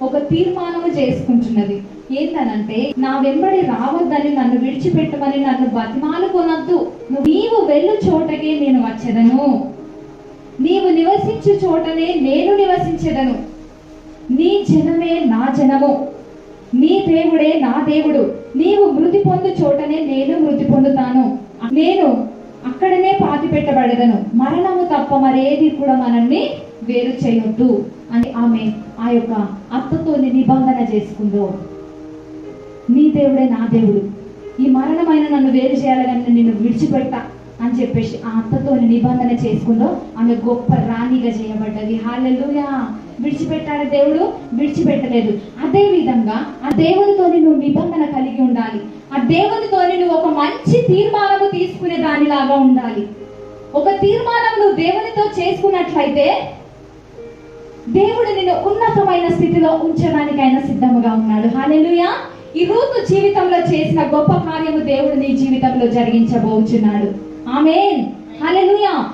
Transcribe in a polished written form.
ఒక తీర్మానము చేసుకుంటున్నది. ఏంటనంటే, నా వెంబడి రావద్దని, నన్ను విడిచిపెట్టమని నన్ను బతిమాలుకొనొద్దు. నీవు వెళ్ళు చోటకే నేను వచ్చెదను, నీవు నివసించు చోటనే నేను నివసించెదను. నీ జనమే నా జనము, నీ దేవుడే నా దేవుడు. నీవు మృతి పొందు చోటనే నేను మృతి పొందుతాను. నేను అక్కడనే పాతి పెట్టబడదను. మరణము తప్ప మరేది కూడా మనల్ని వేరు చేయొద్దు అని ఆమె ఆ యొక్క అత్తతో నిబంధన చేసుకుందో. నీ దేవుడే నా దేవుడు, ఈ మరణమైన నన్ను వేరు చేయాలని నిన్ను విడిచిపెట్టా అని చెప్పేసి ఆ అత్తతో నిబంధన చేసుకుందో. ఆమె గొప్ప రాణిగా చేయబడ్డది. హల్లెలూయా. విడిచిపెట్టాడు దేవుడు? విడిచిపెట్టలేదు. అదే విధంగా ఆ దేవునితో నువ్వు నిబంధన కలిగి ఉండాలి. ఆ దేవునితో నువ్వు ఒక మంచి తీర్మానము తీసుకునే దానిలాగా ఉండాలి. ఒక తీర్మానం నువ్వు దేవునితో చేసుకున్నట్లయితే దేవుడు నిన్ను ఉన్నతమైన స్థితిలో ఉంచడానికి ఆయన సిద్ధముగా ఉన్నాడు. హల్లెలూయా. ఈ రూతు జీవితంలో చేసిన గొప్ప కార్యము దేవుడు నీ జీవితంలో జరిగించబోచున్నాడు. ఆమేన్. హల్లెలూయా.